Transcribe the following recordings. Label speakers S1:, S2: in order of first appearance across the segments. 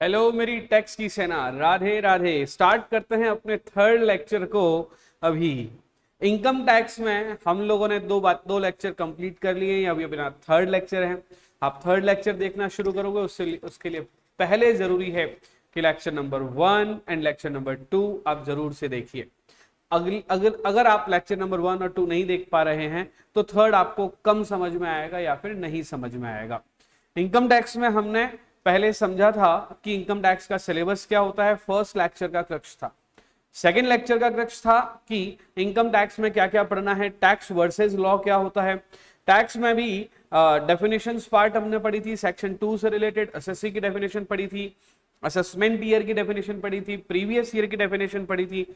S1: Hello मेरी text की सेना, राधे राधे। स्टार्ट करते हैं अपने थर्ड लेक्चर को। अभी इनकम टैक्स में हम लोगों ने दो लेक्चर कंप्लीट कर लिए हैं। अभी अपना थर्ड लेक्चर है। आप थर्ड लेक्चर देखना शुरू करोगे उसके लिए पहले जरूरी है कि lecture number 1 and lecture number 2 आप जरूर से देखिए। अगर आप लेक्चर नंबर 1 और 2 नहीं देख पा रहे हैं तो थर्ड आपको कम समझ में आएगा या फिर नहीं समझ में आएगा। इनकम टैक्स में हमने पहले समझा था कि इनकम टैक्स का सिलेबस क्या होता है। फर्स्ट लेक्चर का क्रक्स था। सेकंड लेक्चर का क्रक्स था कि इनकम टैक्स में क्या क्या पढ़ना है, टैक्स वर्सेस लॉ क्या होता है। टैक्स में भी डेफिनेशंस पार्ट हमने पढ़ी थी। सेक्शन 2 से रिलेटेड एसएससी की डेफिनेशन पढ़ी थी, असेसमेंट ईयर की डेफिनेशन पढ़ी थी, प्रीवियस ईयर की डेफिनेशन पढ़ी थी,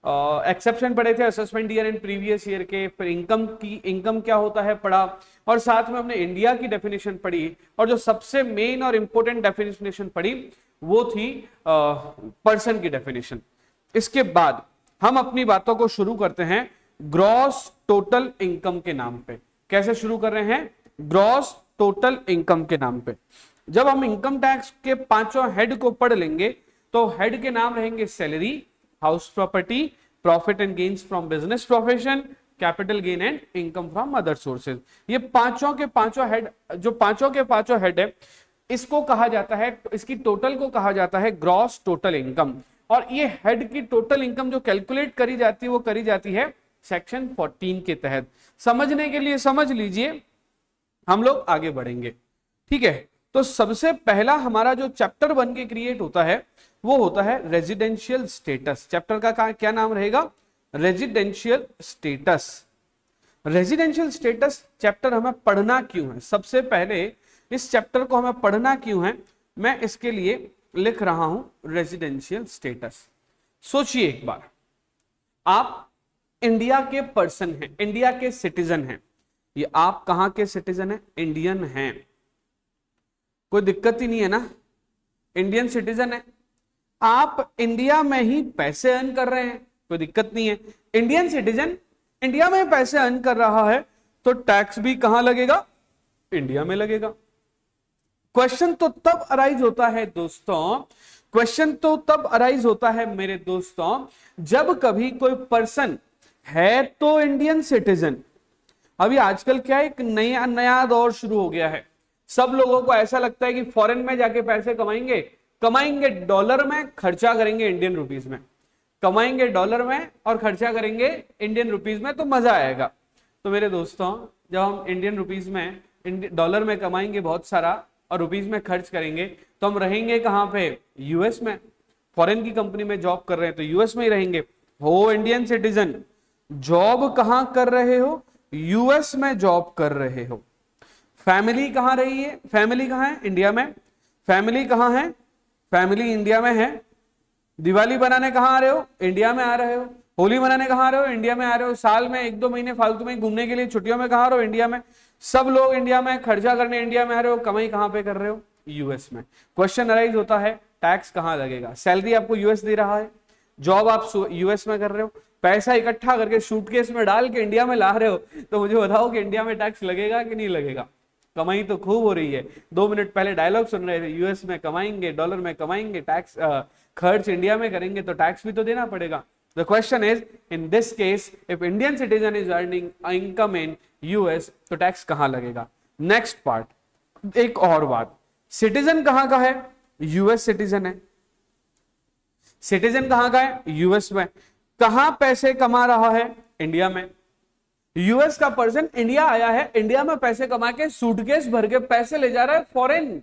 S1: एक्सेप्शन पढ़े थे assessment year and previous year के। फिर इनकम क्या होता है पढ़ा, और साथ में हमने इंडिया की डेफिनेशन पढ़ी। और जो सबसे मेन और इंपॉर्टेंट डेफिनेशन पढ़ी वो थी पर्सन की डेफिनेशन। इसके बाद हम अपनी बातों को शुरू करते हैं ग्रॉस टोटल इनकम के नाम पे। कैसे शुरू कर रहे हैं? ग्रॉस टोटल इनकम के नाम पे। जब हम इनकम टैक्स के पांचों हेड को पढ़ लेंगे तो हेड के नाम रहेंगे salary, house property, profit and gains from business profession, capital gain and income from other sources. ये पांचों के पांचों हेड, जो पांचों के पांचों हेड है, इसको कहा जाता है, इसकी टोटल को कहा जाता है ग्रॉस टोटल इनकम। और ये हेड की टोटल इनकम जो कैलकुलेट करी जाती है वो करी जाती है सेक्शन 14 के तहत। समझने के लिए समझ लीजिए, हम लोग आगे बढ़ेंगे। ठीक है, तो सबसे पहला हमारा जो चैप्टर बन के क्रिएट होता है वो होता है रेजिडेंशियल स्टेटस। चैप्टर का क्या नाम रहेगा? Residential status. Residential status chapter हमें पढ़ना क्यों है? सबसे पहले इस चैप्टर को हमें पढ़ना क्यों है, मैं इसके लिए लिख रहा हूं रेजिडेंशियल स्टेटस। सोचिए एक बार, आप इंडिया के पर्सन हैं, इंडिया के सिटीजन हैं। ये आप कहां के सिटीजन हैं? इंडियन हैं। कोई दिक्कत ही नहीं है ना, इंडियन सिटीजन है। आप इंडिया में ही पैसे अर्न कर रहे हैं, कोई दिक्कत नहीं है। इंडियन सिटीजन इंडिया में पैसे अर्न कर रहा है तो टैक्स भी कहां लगेगा? इंडिया में लगेगा। क्वेश्चन तो तब अराइज होता है दोस्तों, क्वेश्चन तो तब अराइज होता है मेरे दोस्तों, जब कभी कोई पर्सन है तो इंडियन सिटीजन। अभी आजकल क्या है, एक नया नया दौर शुरू हो गया है। सब लोगों को ऐसा लगता है कि फॉरेन में जाके पैसे कमाएंगे डॉलर में, खर्चा करेंगे इंडियन रुपीज में। कमाएंगे डॉलर में और खर्चा करेंगे इंडियन रुपीज में तो मजा आएगा। तो मेरे दोस्तों, जब हम इंडियन रुपीज में, डॉलर में कमाएंगे बहुत सारा और रुपीज में खर्च करेंगे तो हम रहेंगे कहां पे? यूएस में। फॉरेन की कंपनी में जॉब कर रहे हैं तो यूएस में ही रहेंगे। हो इंडियन सिटीजन, जॉब कहां कर रहे हो? यूएस में जॉब कर रहे हो। फैमिली कहां रही है? फैमिली कहां है? इंडिया में। फैमिली कहां है? फैमिली इंडिया में है। दिवाली बनाने कहां आ रहे हो? इंडिया में आ रहे हो। होली मनाने कहां आ रहे हो? इंडिया में आ रहे हो। साल में 1-2 महीने फालतू में घूमने के लिए छुट्टियों में कहां आ रहे हो? इंडिया में। सब लोग इंडिया में, खर्चा करने इंडिया में आ रहे हो, कमाई कहां पे कर रहे हो? यूएस में। क्वेश्चन अराइज होता है, टैक्स कहां लगेगा? सैलरी आपको यूएस दे रहा है, जॉब आप यूएस में कर रहे हो, पैसा इकट्ठा करके सूटकेस में डाल के इंडिया में ला रहे हो, तो मुझे बताओ कि इंडिया में टैक्स लगेगा कि नहीं लगेगा? कमाई तो खूब हो रही है। 2 मिनट पहले डायलॉग सुन रहे थे, यूएस में कमाएंगे, डॉलर में कमाएंगे, टैक्स खर्च इंडिया में करेंगे तो टैक्स भी तो देना पड़ेगा। The question is, in this case if Indian citizen is earning income in US तो टैक्स कहां लगेगा? नेक्स्ट पार्ट, एक और बात, सिटीजन कहां का है? यूएस सिटीजन है। सिटीजन कहां का है? यूएस में। कहां पैसे कमा रहा है? इंडिया में। यूएस का पर्सन इंडिया आया है, इंडिया में पैसे कमा के सूटकेस भर के पैसे ले जा रहा है फॉरेन।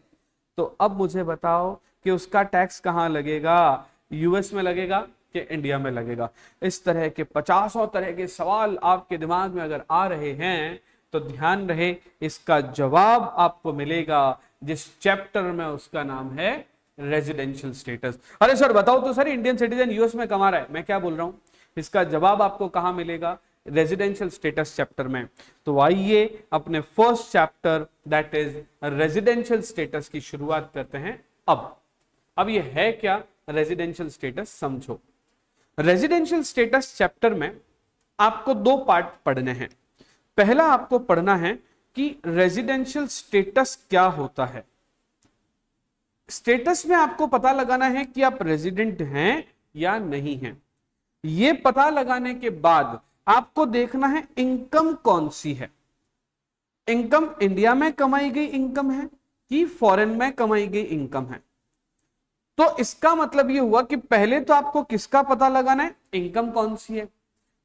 S1: तो अब मुझे बताओ कि उसका टैक्स कहां लगेगा? यूएस में लगेगा कि इंडिया में लगेगा? इस तरह के 50 तरह के सवाल आपके दिमाग में अगर आ रहे हैं तो ध्यान रहे, इसका जवाब आपको मिलेगा जिस चैप्टर में, उसका नाम है रेजिडेंशियल स्टेटस। अरे सर बताओ तो सर, इंडियन सिटीजन यूएस में कमा रहा है, मैं क्या बोल रहा हूं? इसका जवाब आपको कहां मिलेगा? रेजिडेंशियल स्टेटस चैप्टर में। तो आइए अपने first chapter that is residential status की शुरुआत करते हैं। अब ये है क्या रेजिडेंशियल स्टेटस, समझो। रेजिडेंशियल स्टेटस चैप्टर में आपको 2 पार्ट पढ़ने हैं। पहला आपको पढ़ना है कि रेजिडेंशियल स्टेटस क्या होता है। स्टेटस में आपको पता लगाना है कि आप रेजिडेंट हैं या नहीं हैं। ये पता लगाने के बाद आपको देखना है इनकम कौन सी है। इनकम इंडिया में कमाई गई इनकम है कि फॉरेन में कमाई गई इनकम है। तो इसका मतलब ये हुआ कि पहले तो आपको किसका पता लगाना है, इनकम कौन सी है।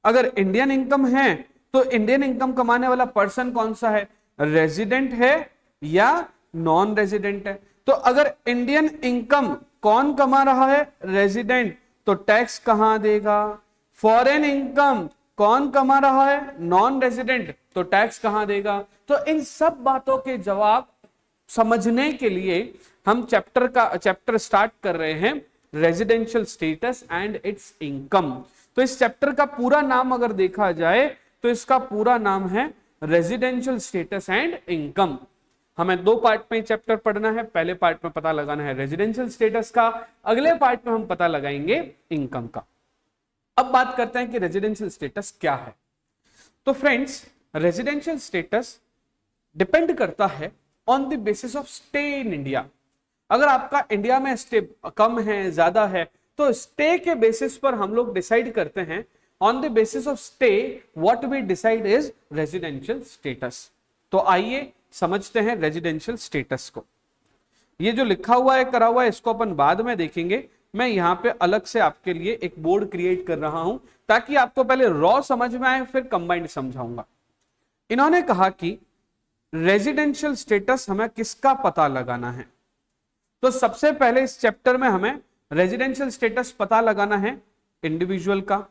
S1: अगर इंडियन इनकम है तो इंडियन इनकम कमाने वाला पर्सन कौन सा है, रेजिडेंट है या नॉन रेजिडेंट है। तो अगर इंडियन इनकम कौन कमा रहा है, रेजिडेंट, तो टैक्स कहां देगा। फॉरेन इनकम कौन कमा रहा है, नॉन रेजिडेंट, तो टैक्स कहां देगा। तो इन सब बातों के जवाब समझने के लिए हम चैप्टर स्टार्ट कर रहे हैं, residential status and it's income. तो इस चैप्टर का पूरा नाम अगर देखा जाए तो इसका पूरा नाम है रेजिडेंशियल स्टेटस एंड इनकम। हमें दो पार्ट में चैप्टर पढ़ना है। पहले पार्ट में पता लगाना है रेजिडेंशियल स्टेटस का, अगले पार्ट में हम पता लगाएंगे इनकम का। अब बात करते हैं कि रेजिडेंशियल स्टेटस क्या है। तो फ्रेंड्स, रेजिडेंशियल स्टेटस डिपेंड करता है on the basis of stay in India. अगर आपका इंडिया में स्टे कम है, ज्यादा है, तो स्टे के बेसिस पर हम लोग डिसाइड करते हैं। On the basis of stay what we decide is residential status. तो आइए समझते हैं रेजिडेंशियल स्टेटस को। ये जो लिखा हुआ है, करा हुआ है, इसको अपन बाद में देखेंगे। मैं यहां पे अलग से आपके लिए एक बोर्ड क्रिएट कर रहा हूं ताकि आपको पहले रॉ समझ में आए, फिर कंबाइंड समझाऊंगा। इन्होंने कहा कि रेजिडेंशियल स्टेटस हमें किसका पता लगाना है। तो सबसे पहले इस चैप्टर में हमें रेजिडेंशियल स्टेटस पता लगाना है इंडिविजुअल का।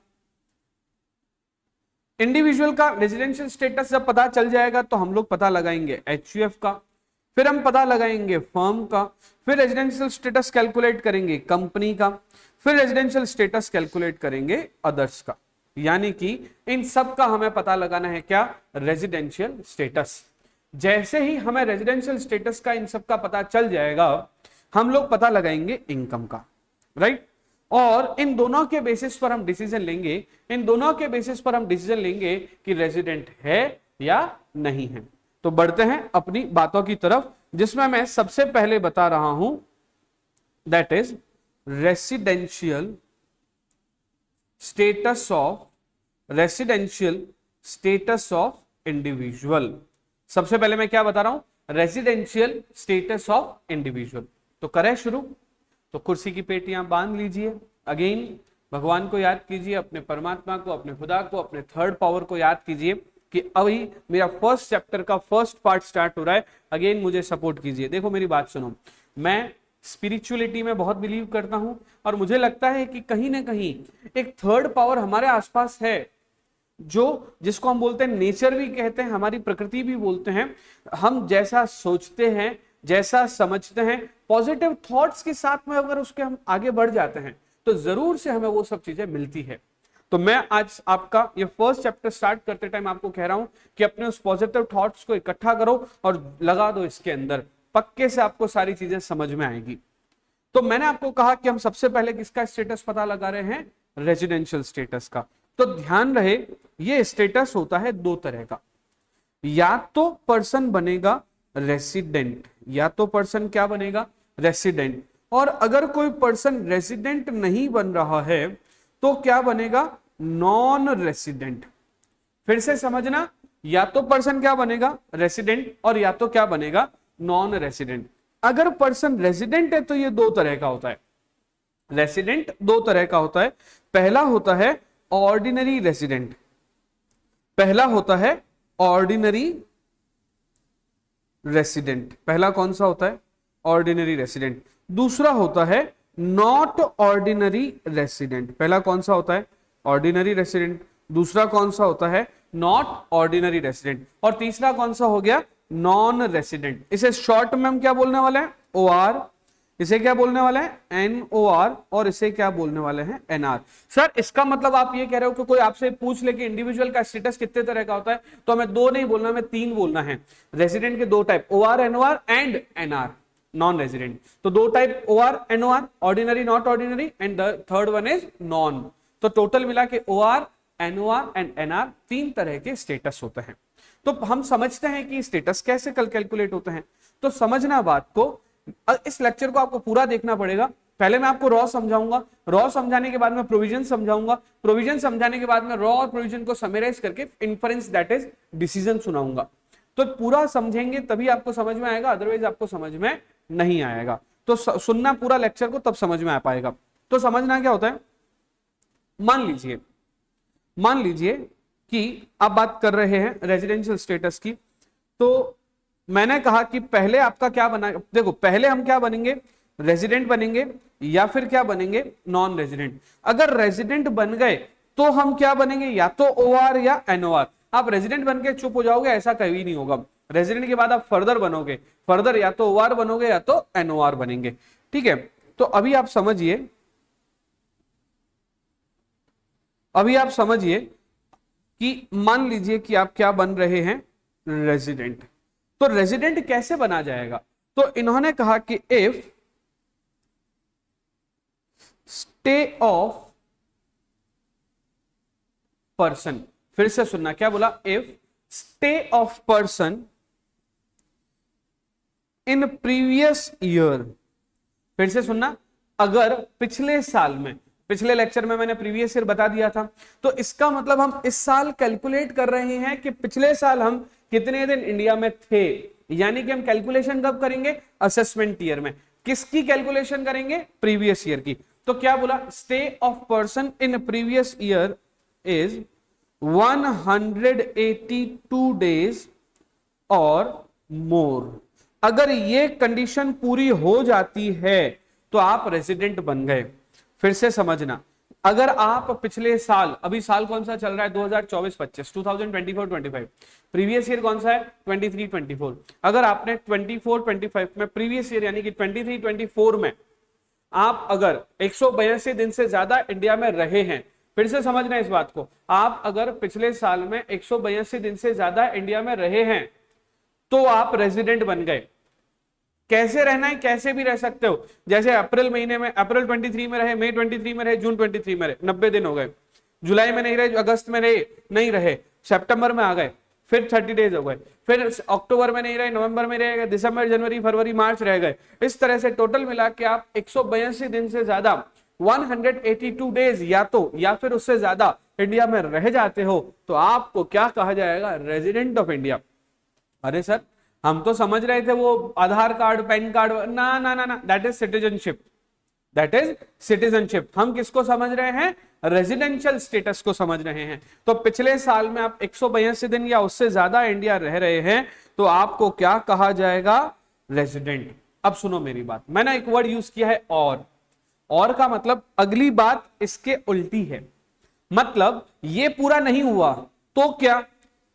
S1: इंडिविजुअल का रेजिडेंशियल स्टेटस जब पता चल जाएगा तो हम लोग पता लगाएंगे एचयूएफ का, फिर हम पता लगाएंगे फर्म का, फिर रेजिडेंशियल स्टेटस कैलकुलेट करेंगे कंपनी का, फिर रेजिडेंशियल स्टेटस कैलकुलेट करेंगे अदर्स का। यानी कि इन सब का हमें पता लगाना है क्या, रेजिडेंशियल स्टेटस। जैसे ही हमें रेजिडेंशियल स्टेटस का इन सब का पता चल जाएगा, हम लोग पता लगाएंगे इनकम का, राइट। और इन दोनों के बेसिस पर हम डिसीजन लेंगे, इन दोनों के बेसिस पर हम डिसीजन लेंगे कि रेजिडेंट है या नहीं है। तो बढ़ते हैं अपनी बातों की तरफ, जिसमें मैं सबसे पहले बता रहा हूं that is residential status of individual. सबसे पहले मैं क्या बता रहा हूं, रेसिडेंशियल स्टेटस ऑफ इंडिविजुअल। तो करें शुरू। तो कुर्सी की पेटियां बांध लीजिए, अगेन भगवान को याद कीजिए, अपने परमात्मा को, अपने खुदा को, अपने थर्ड पावर को याद कीजिए कि अभी मेरा फर्स्ट चैप्टर का फर्स्ट पार्ट स्टार्ट हो रहा है। अगेन मुझे सपोर्ट कीजिए। देखो मेरी बात सुनो, मैं स्पिरिचुअलिटी में बहुत बिलीव करता हूं और मुझे लगता है कि कहीं ना कहीं एक थर्ड पावर हमारे आसपास है, जो जिसको हम बोलते हैं नेचर भी कहते हैं, हमारी प्रकृति भी बोलते हैं। हम जैसा सोचते हैं, जैसा समझते हैं, पॉजिटिव थॉट्स के साथ में अगर उसके हम आगे बढ़ जाते हैं तो जरूर से हमें वो सब चीजें मिलती है। तो मैं आज आपका ये फर्स्ट चैप्टर स्टार्ट करते टाइम आपको कह रहा हूं कि अपने उस पॉजिटिव थॉट्स को इकट्ठा करो और लगा दो इसके अंदर, पक्के से आपको सारी चीजें समझ में आएगी। तो मैंने आपको कहा कि हम सबसे पहले किसका स्टेटस पता लगा रहे हैं, रेजिडेंशियल स्टेटस का। तो ध्यान रहे ये स्टेटस होता है दो तरह का, या तो पर्सन बनेगा रेसिडेंट, या तो पर्सन क्या बनेगा, रेसिडेंट। और अगर कोई पर्सन रेसिडेंट नहीं बन रहा है तो क्या बनेगा, नॉन रेसिडेंट। फिर से समझना, या तो पर्सन क्या बनेगा, रेसिडेंट, और या तो क्या बनेगा, नॉन रेसिडेंट। अगर पर्सन रेसिडेंट है तो ये दो तरह का होता है, रेसिडेंट दो तरह का होता है। पहला होता है ऑर्डिनरी रेसिडेंट, पहला होता है ऑर्डिनरी रेसिडेंट। पहला कौन सा होता है, ऑर्डिनरी रेसिडेंट। दूसरा होता है नॉट ऑर्डिनरी रेसिडेंट। पहला कौन सा होता है, ऑर्डिनरी रेसिडेंट। दूसरा कौन सा होता है, नॉट ऑर्डिनरी रेसिडेंट। और तीसरा कौन सा हो गया, नॉन रेसिडेंट। इसे शॉर्ट में हम क्या बोलने वाले हैं, OR। इसे क्या बोलने वाले हैं, NOR। और इसे क्या बोलने वाले हैं, NR। सर इसका मतलब आप ये कह रहे हो कि कोई आपसे पूछ ले कि इंडिविजुअल का स्टेटस कितने तरह का होता है, तो हमें दो नहीं बोलना, हमें तीन बोलना है। रेसिडेंट के दो type, OR, NOR and NR, non resident. तो दो type, OR, NOR, ordinary, not ordinary, and the third one is non. तो टोटल मिला के OR, NOR एंड NR तीन तरह के स्टेटस होते हैं। तो हम समझते हैं कि स्टेटस कैसे कैलकुलेट होते हैं। तो समझना बात को, इस लेक्चर को आपको पूरा देखना पड़ेगा। पहले मैं आपको रॉ समझाऊंगा, रॉ समझाने के बाद में प्रोविजन समझाऊंगा, प्रोविजन समझाने के बाद में रॉ और प्रोविजन को समराइज करके इन्फरेंस दैट इज डिसीजन सुनाऊंगा। तो पूरा समझेंगे तभी आपको समझ में आएगा, अदरवाइज आपको समझ में नहीं आएगा। तो सुनना पूरा लेक्चर को, तब समझ में आ पाएगा। तो समझना क्या होता है, मान लीजिए कि आप बात कर रहे हैं रेजिडेंशियल स्टेटस की। तो मैंने कहा कि पहले आपका क्या बना, देखो पहले हम क्या बनेंगे, रेजिडेंट बनेंगे या फिर क्या बनेंगे, नॉन रेजिडेंट। अगर रेजिडेंट बन गए तो हम क्या बनेंगे, या तो ओआर या एनओआर। आप रेजिडेंट बन के चुप हो जाओगे, ऐसा कभी नहीं होगा। रेजिडेंट के बाद आप फर्दर बनोगे, फर्दर या तो ओआर बनोगे या तो एनओआर बनेंगे। ठीक है, तो अभी आप समझिए, कि मान लीजिए कि आप क्या बन रहे हैं, रेजिडेंट। तो रेजिडेंट कैसे बना जाएगा, तो इन्होंने कहा कि इफ स्टे ऑफ पर्सन, फिर से सुनना, क्या बोला, if stay of person in previous year. फिर से सुनना, अगर पिछले साल में, पिछले लेक्चर में मैंने प्रीवियस ईयर बता दिया था, तो इसका मतलब हम इस साल कैलकुलेट कर रहे हैं कि पिछले साल हम कितने दिन इंडिया में थे। यानी कि हम कैलकुलेशन कब करेंगे, असेसमेंट ईयर में। किसकी कैलकुलेशन करेंगे, प्रीवियस ईयर की। तो क्या बोला, stay of person in previous year is 182 days और मोर। अगर ये कंडीशन पूरी हो जाती है तो आप रेजिडेंट बन गए। फिर से समझना, अगर आप पिछले साल, अभी साल कौन सा चल रहा है, 2024-25, 2024-25, प्रीवियस ईयर कौन सा है, 23-24। अगर आपने 24-25 में प्रीवियस ईयर यानी कि 23-24 में आप अगर 182 दिन से ज्यादा इंडिया में रहे हैं, फिर से समझना इस बात को, आप अगर पिछले साल में 182 दिन से ज्यादा इंडिया में रहे हैं तो आप रेजिडेंट बन गए। कैसे रहना है, कैसे भी रह सकते हो। जैसे अप्रैल महीने में, अप्रैल 23 में रहे, मई 23 में रहे, जून 23 में रहे, 90 दिन हो गए। जुलाई में नहीं रहे, अगस्त में नहीं रहे, सितंबर में आ गए, फिर 30 डेज हो गए, फिर अक्टूबर में नहीं रहे, नवंबर में रह गए, दिसंबर, जनवरी, फरवरी, मार्च रह गए। इस तरह से टोटल मिला के आप 182 दिन से ज्यादा, 182 डेज या फिर उससे ज्यादा इंडिया में रह जाते हो तो आपको क्या कहा जाएगा, रेजिडेंट ऑफ इंडिया। अरे सर, हम तो समझ रहे थे वो आधार कार्ड, पैन कार्ड, ना ना ना ना, that is citizenship, that is citizenship. हम किसको समझ रहे हैं, रेजिडेंशियल स्टेटस को समझ रहे हैं। तो पिछले साल में आप 182 दिन या उससे ज्यादा इंडिया रह रहे हैं तो आपको क्या कहा जाएगा, रेजिडेंट। अब सुनो मेरी बात, मैंने एक वर्ड यूज किया है और का मतलब अगली बात इसके उल्टी है। मतलब ये पूरा नहीं हुआ तो क्या,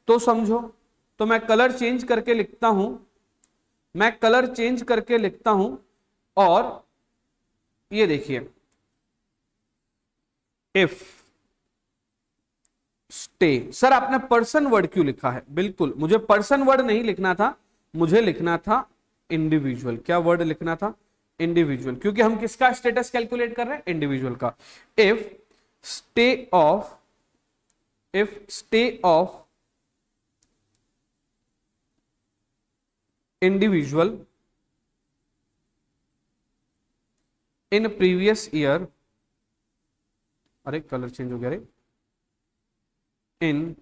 S1: तो समझो, तो मैं कलर चेंज करके लिखता हूं, और ये देखिए, इफ स्टे। सर आपने पर्सन वर्ड क्यों लिखा है, बिल्कुल मुझे पर्सन वर्ड नहीं लिखना था, मुझे लिखना था इंडिविजुअल। क्या वर्ड लिखना था, इंडिविजुअल, क्योंकि हम किसका स्टेटस कैलकुलेट कर रहे हैं, इंडिविजुअल का। If stay of individual in previous year, अरे कलर चेंज हो गया रे, in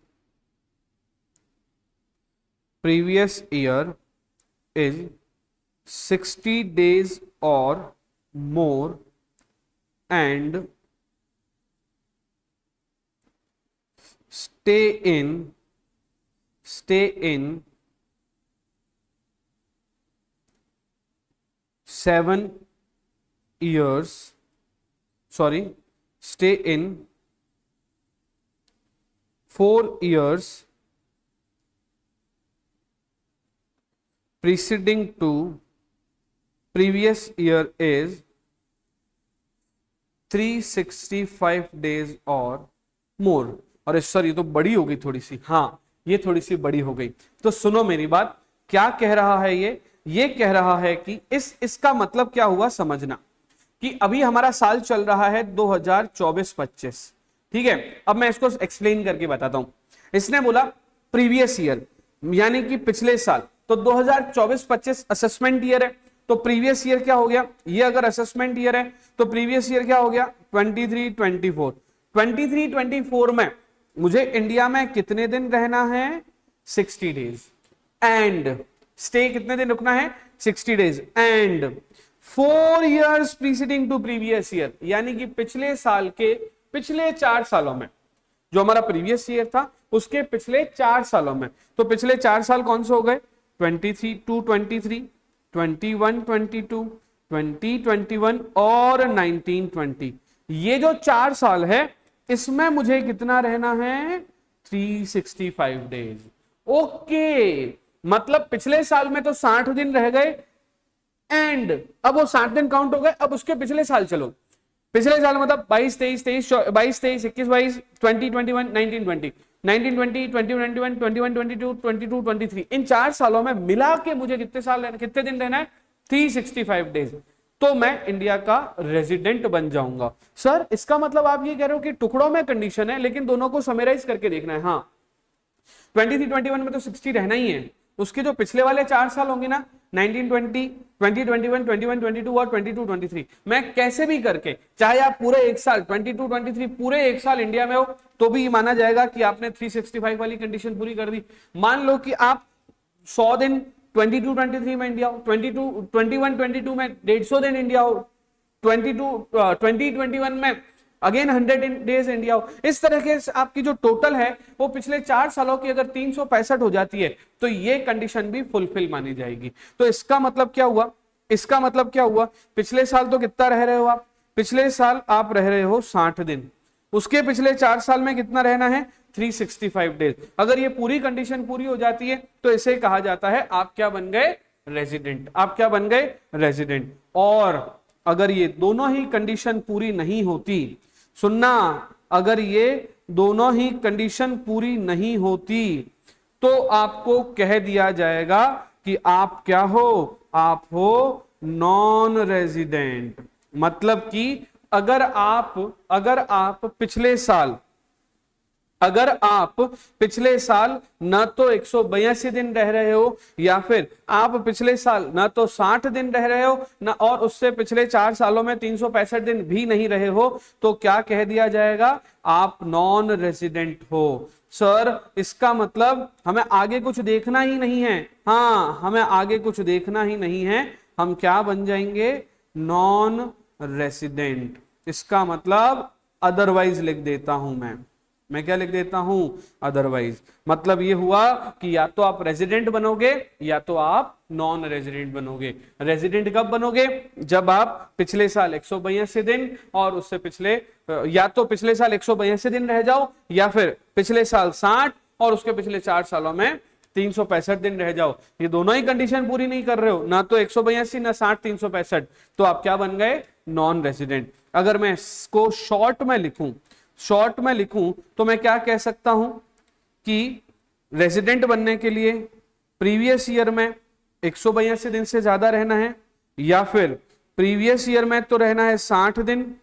S1: previous year is 60 days or more and stay in 7 years, stay in 4 years preceding to previous year is 365 days or more। अरे sir ये तो बड़ी हो गई थोड़ी सी, हाँ ये थोड़ी सी बड़ी हो गई। तो सुनो मेरी बात, क्या कह रहा है ये कह रहा है कि इसका मतलब क्या हुआ, समझना कि अभी हमारा साल चल रहा है 2024-25, ठीक है। अब मैं इसको एक्सप्लेन करके बताता हूं। इसने बोला प्रीवियस ईयर यानी कि पिछले साल, तो 2024-25 असेसमेंट ईयर है, तो प्रीवियस ईयर क्या हो गया, ये अगर असेसमेंट ईयर है तो प्रीवियस ईयर क्या हो गया 23-24। 23-24 में मुझे इंडिया में कितने दिन रहना है 60 डेज एंड स्टे कितने दिन रुकना है 60 days and 4 years preceding to previous year, यानी कि पिछले साल के पिछले 4 सालों में जो हमारा प्रीवियस ईयर था उसके पिछले 4 सालों में, तो पिछले 4 साल कौन से हो गए 23-23, 21-22, 20-21 और 19-20। ये जो 4 साल है इसमें मुझे कितना रहना है 365 डेज। ओके, मतलब पिछले साल में तो 60 दिन रह गए एंड अब वो 60 दिन काउंट हो गए। अब उसके पिछले साल चलो, पिछले साल मतलब 22-23, 21-22, 20-21, 19-20, 19-20, 20-21, 21-22, 22-23, इन 4 सालों में मिला के मुझे कितने दिन रहना है 365 डेज। तो मैं इंडिया का रेजिडेंट बन जाऊंगा। सर इसका मतलब आप ये कह रहे हो कि टुकड़ों में कंडीशन है लेकिन दोनों को समराइज करके देखना है। हाँ, 23-21 में तो 60 रहना ही है, उसके जो पिछले वाले 4 साल होंगे ना 19-20, 20-21, 21-22 और 22-23, मैं कैसे भी करके चाहे आप पूरे एक साल 22-23 पूरे एक साल इंडिया में हो तो भी माना जाएगा कि आपने 365 वाली कंडीशन पूरी कर दी। मान लो कि आप 100 दिन 22-23 में इंडिया हो, 21-22 में 150 दिन इंडिया हो, 20-21 में अगेन 100 डेज इंडिया हो। इस तरह के आपकी जो टोटल है वो पिछले 4 सालों की अगर 365 हो जाती है तो ये कंडीशन भी फुलफिल मानी जाएगी। तो इसका मतलब क्या हुआ, इसका मतलब क्या हुआ, पिछले साल तो कितना रह रहे हो आप, पिछले साल आप रह रहे हो 60 दिन, उसके पिछले 4 साल में कितना रहना है 365 डेज। अगर ये पूरी कंडीशन पूरी हो जाती है तो इसे कहा जाता है आप क्या बन गए रेजिडेंट, आप क्या बन गए रेजिडेंट। और अगर ये दोनों ही कंडीशन पूरी नहीं होती, सुनना, अगर ये दोनों ही कंडीशन पूरी नहीं होती तो आपको कह दिया जाएगा कि आप क्या हो, आप हो नॉन रेजिडेंट। मतलब कि अगर आप पिछले साल न तो 182 दिन रह रहे हो या फिर आप पिछले साल न तो 60 दिन रह रहे हो न और उससे पिछले 4 सालों में 365 दिन भी नहीं रहे हो तो क्या कह दिया जाएगा, आप नॉन रेजिडेंट हो। सर इसका मतलब हमें आगे कुछ देखना ही नहीं है, हाँ हमें आगे कुछ देखना ही नहीं है, हम क्या बन जाएंगे नॉन रेजिडेंट। इसका मतलब अदरवाइज लिख देता हूं मैं क्या लिख देता हूं अदरवाइज। मतलब ये हुआ कि या तो आप रेजिडेंट बनोगे या तो आप नॉन रेजिडेंट बनोगे। रेजिडेंट कब बनोगे, जब आप पिछले साल 182 दिन और उससे पिछले या तो पिछले साल 182 दिन रह जाओ या फिर पिछले साल 60 और उसके पिछले 4 सालों में 365 दिन रह जाओ। ये दोनों ही कंडीशन पूरी नहीं कर रहे हो, ना तो 182 ना 60 365, तो आप क्या बन गए नॉन रेजिडेंट। अगर मैं इसको शॉर्ट में लिखूं तो मैं क्या कह सकता हूं कि रेजिडेंट बनने के लिए प्रीवियस ईयर में 182 दिन से ज्यादा रहना है या फिर प्रीवियस ईयर में तो रहना है 60 दिन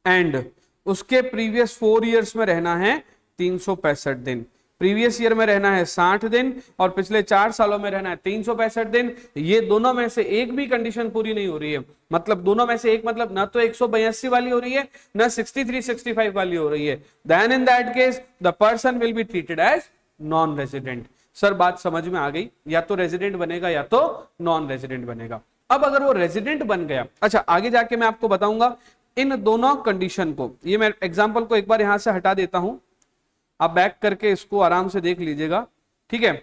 S1: एंड उसके प्रीवियस 4 इयर्स में रहना है 365 दिन। प्रीवियस ईयर में रहना है 60 दिन और पिछले 4 सालों में रहना है 365 दिन। ये दोनों में से एक भी कंडीशन पूरी नहीं हो रही है, मतलब दोनों में से एक मतलब ना तो 182 वाली हो रही है ना 63-65 वाली हो रही है, then in that case the person will be treated as non resident. Sir बात समझ में आ गई, या तो रेजिडेंट बनेगा या तो नॉन रेजिडेंट बनेगा। अब अगर वो रेजिडेंट बन गया, अच्छा आगे जाके मैं आपको बताऊंगा इन दोनों कंडीशन को। ये मैं एग्जांपल को एक बार यहां से हटा देता हूं, आप बैक करके इसको आराम से देख लीजिएगा, ठीक है।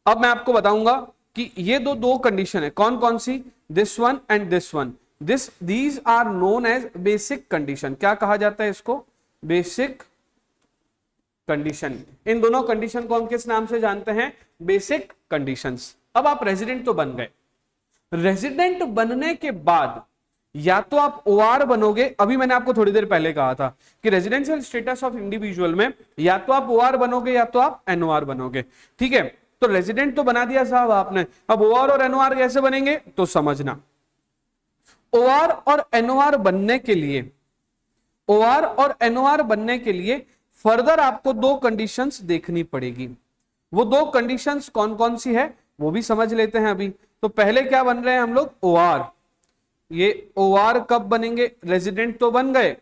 S1: अब मैं आपको बताऊंगा कि ये दो कंडीशन है, कौन कौन सी, this one and this one, these are known as basic condition. क्या कहा जाता है इसको, बेसिक कंडीशन। इन दोनों कंडीशन को हम किस नाम से जानते हैं, बेसिक कंडीशंस। अब आप रेजिडेंट तो बन गए, रेजिडेंट बनने के बाद या तो आप ओआर बनोगे, अभी मैंने आपको थोड़ी देर पहले कहा था कि रेजिडेंशियल स्टेटस ऑफ इंडिविजुअल में या तो आप ओआर बनोगे या तो आप एनओआर बनोगे, ठीक है। तो रेजिडेंट तो बना दिया साहब आपने, अब ओआर और एनओआर कैसे बनेंगे तो समझना। ओआर और एनओआर बनने के लिए फर्दर आपको 2 कंडीशंस देखनी पड़ेगी। वो 2 कंडीशंस कौन कौन सी है वो भी समझ लेते हैं अभी। तो पहले क्या बन रहे हैं हम लोग, ओ आर। ये ओ आर कब बनेंगे, रेजिडेंट तो बन गए,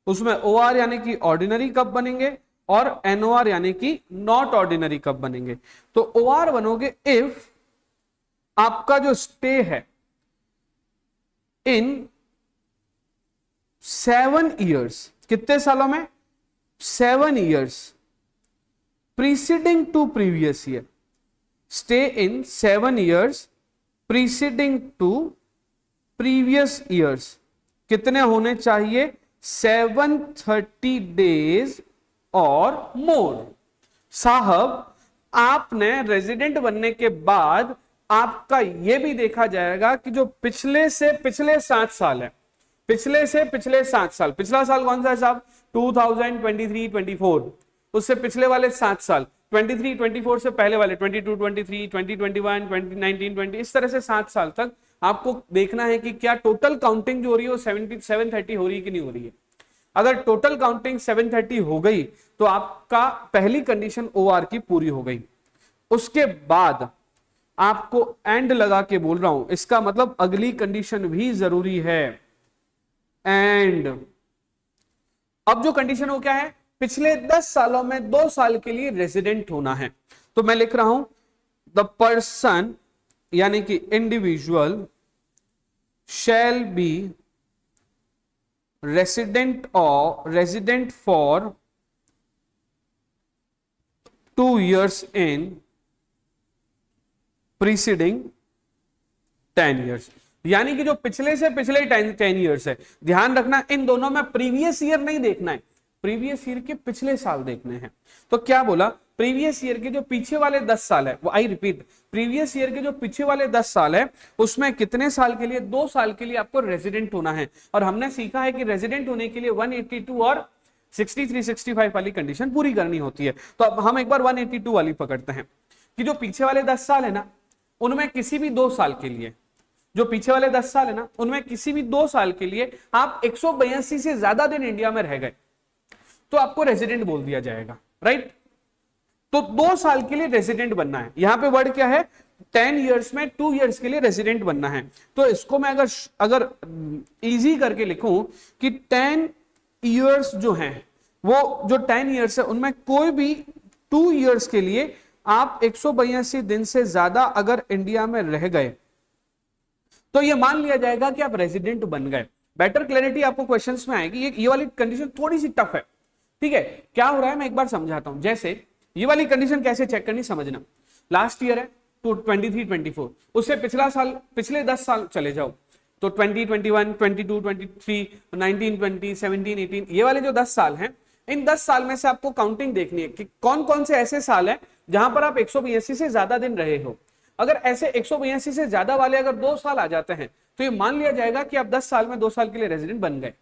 S1: उसमें ओ आर यानी कि ऑर्डिनरी कब बनेंगे, और एनओ आर यानी कि नॉट ऑर्डिनरी कब बनेंगे। तो ओ आर बनोगे इफ आपका जो स्टे है इन 7 ईयर्स, कितने सालों में, 7 years preceding to previous year, stay in 7 years preceding to previous years, कितने होने चाहिए, 730 डेज और मोर। साहब आपने रेजिडेंट बनने के बाद आपका यह भी देखा जाएगा कि जो पिछले से पिछले 7 साल है, पिछले से पिछले 7 साल, पिछला साल कौन सा है साहब, 2023-24, उससे पिछले वाले 7 साल, 23-24 से पहले वाले 22-23, 2021, 2019-20, इस तरह से 7 साल तक आपको देखना है कि क्या टोटल काउंटिंग जो हो रही है वो 730 हो रही है कि नहीं हो रही है। अगर टोटल काउंटिंग 730 हो गई तो आपका पहली कंडीशन ओआर की पूरी हो गई। उसके बाद आपको एंड लगा के बोल रहा हूं, इसका मतलब अगली कंडीशन भी जरूरी है, एंड। अब जो कंडीशन हो क्या है, पिछले 10 सालों में 2 साल के लिए रेजिडेंट होना है। तो मैं लिख रहा हूं द पर्सन यानी कि individual shall be resident for 2 years in preceding 10 years, यानी कि जो पिछले से पिछले 10 years है, ध्यान रखना इन दोनों में प्रीवियस ईयर नहीं देखना है, प्रीवियस ईयर के पिछले साल देखने हैं। तो क्या बोला, प्रीवियस ईयर के जो पीछे वाले 10 साल है, वो आई रिपीट, प्रीवियस ईयर के जो पीछे वाले 10 साल है उसमें कितने साल के लिए, 2 साल के लिए आपको रेजिडेंट होना है। और हमने सीखा है कि रेजिडेंट होने के लिए 182 और 63-65 वाली कंडीशन पूरी करनी होती है। तो अब हम एक बार 182 वाली पकड़ते हैं कि जो पीछे वाले 10 साल है ना, उनमें किसी भी 2 साल के लिए, जो पीछे वाले 10 साल है ना, उनमें किसी भी 2 साल के लिए आप 182 से ज्यादा दिन इंडिया में रह गए तो आपको रेजिडेंट बोल दिया जाएगा, राइट। तो 2 साल के लिए रेजिडेंट बनना है। यहां पे वर्ड क्या है, 10 इयर्स में 2 इयर्स के लिए रेजिडेंट बनना है। तो इसको मैं अगर इजी करके लिखूं कि 10 इयर्स जो हैं, वो जो 10 इयर्स है उनमें कोई भी 2 इयर्स के लिए आप 182 दिन से ज्यादा अगर इंडिया में रह गए तो ये मान लिया जाएगा कि आप रेजिडेंट बन गए। बेटर क्लैरिटी आपको क्वेश्चंस में आएगी। ये वाली कंडीशन थोड़ी सी टफ है, ठीक है। क्या हो रहा है मैं एक बार समझाता हूं। जैसे ये वाली कंडीशन कैसे चेक करनी समझना। लास्ट ईयर है तो 23-24, उससे पिछला साल, पिछले 10 साल चले जाओ तो 20-21, 22-23, 19-20, 17-18, ये वाले जो 10 साल हैं, इन 10 साल में से आपको काउंटिंग देखनी है कि कौन कौन से ऐसे साल हैं जहां पर आप 182 से ज्यादा दिन रहे हो। अगर ऐसे 182 से ज्यादा वाले अगर 2 साल आ जाते हैं तो ये मान लिया जाएगा कि आप 10 साल में 2 साल के लिए रेजिडेंट बन गए।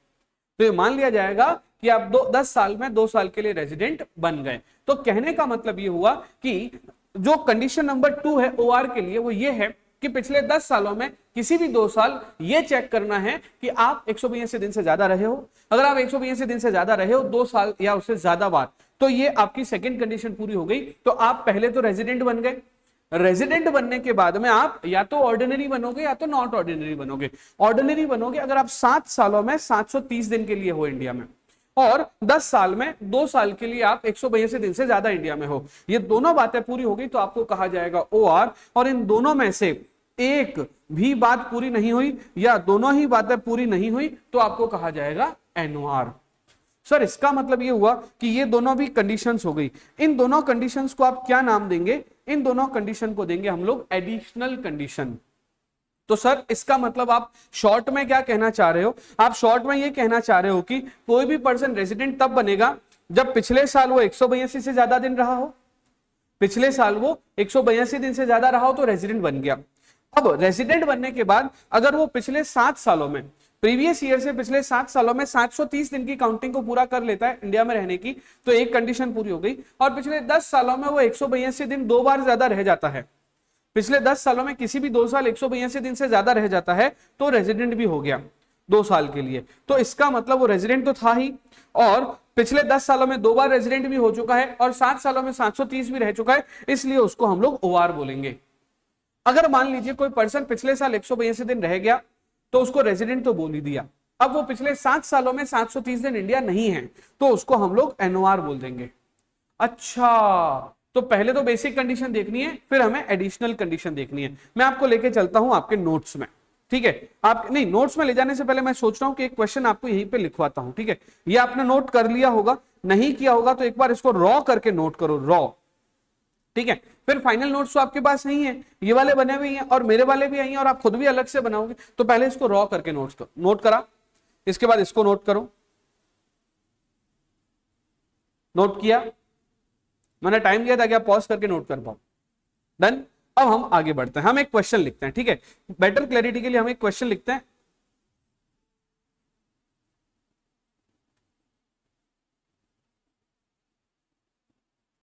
S1: तो ये मान लिया जाएगा कि आप 10 साल में 2 साल के लिए रेजिडेंट बन गए। तो कहने का मतलब ये हुआ कि जो कंडीशन नंबर 2 है ओआर के लिए, वो ये है कि पिछले 10 सालों में किसी भी 2 साल ये चेक करना है कि आप 182 दिन से ज्यादा रहे हो। अगर आप 182 दिन से ज्यादा रहे हो 2 साल या उससे ज्यादा बार, तो ये आपकी सेकंड कंडीशन पूरी हो गई। तो आप पहले तो रेजिडेंट बन गए। रेजिडेंट बनने के बाद में आप या तो ऑर्डिनरी बनोगे या तो नॉट ऑर्डिनरी बनोगे। ऑर्डिनरी बनोगे अगर आप 7 सालों में 730 दिन के लिए हो इंडिया में, और 10 साल में 2 साल के लिए आप 182 दिन से ज्यादा इंडिया में हो। ये दोनों बातें पूरी हो गई तो आपको कहा जाएगा ओआर। और इन दोनों में से एक भी बात पूरी नहीं हुई या दोनों ही बातें पूरी नहीं हुई तो आपको कहा जाएगा एनओआर। सर इसका मतलब ये हुआ कि ये दोनों भी कंडीशंस हो गई। इन दोनों कंडीशंस को आप क्या नाम देंगे, इन दोनों कंडीशन को देंगे हम लोग एडिशनल कंडीशन। तो सर इसका मतलब आप शॉर्ट में क्या कहना चाह रहे हो, आप शॉर्ट में ये कहना चाह रहे हो कि कोई भी पर्सन रेजिडेंट तब बनेगा जब पिछले साल वो 182 से ज्यादा दिन रहा हो। पिछले साल वो 182 दिन से ज्यादा रहा हो तो रेजिडेंट बन गया। अब रेजिडेंट बनने के बाद अगर वो पिछले 7 सालों में, प्रीवियस ईयर से पिछले 7 सालों में 730 दिन की काउंटिंग को पूरा कर लेता है इंडिया में रहने की, तो एक कंडीशन पूरी हो गई। और पिछले 10 सालों में वो 182 दिन 2 बार ज्यादा रह जाता है, पिछले 10 सालों में किसी भी 2 साल 182 दिन से ज्यादा रह जाता है तो रेजिडेंट भी हो गया 2 साल के लिए। तो इसका मतलब वो रेजिडेंट तो था ही, और पिछले 10 सालों में 2 बार रेजिडेंट भी हो चुका है, और 7 सालों में 730 भी रह चुका है, इसलिए उसको हम लोग ओआर बोलेंगे। अगर मान लीजिए कोई पर्सन पिछले साल 182 दिन रह गया तो उसको रेजिडेंट तो बोल ही दिया, अब वो पिछले 7 सालों में 730 दिन इंडिया नहीं है तो उसको हम लोग एनओआर बोल देंगे। अच्छा, तो पहले तो बेसिक कंडीशन देखनी है, फिर हमें एडिशनल कंडीशन देखनी है। मैं आपको लेके चलता हूं आपके नोट्स में, ठीक है। आप नहीं, नोट्स में ले जाने से पहले मैं सोच रहा हूं कि एक क्वेश्चन आपको यहीं पे लिखवाता हूं, ठीक है। ये आपने नोट कर लिया होगा, नहीं किया होगा तो एक बार इसको रॉ करके नोट करो, रॉ, ठीक है। फिर फाइनल नोट्स तो आपके पास नहीं है, ये वाले बने हुए हैं और मेरे वाले भी हैं और आप खुद भी अलग से बनाओगे, तो पहले इसको रॉ करके नोट करा, इसके बाद इसको नोट करो, नोट किया, मैंने टाइम दिया ताकि आप पॉज करके नोट कर पाओ, डन। अब हम आगे बढ़ते हैं, हम एक क्वेश्चन लिखते हैं, ठीक है। बेटर क्लैरिटी के लिए हम एक क्वेश्चन लिखते हैं,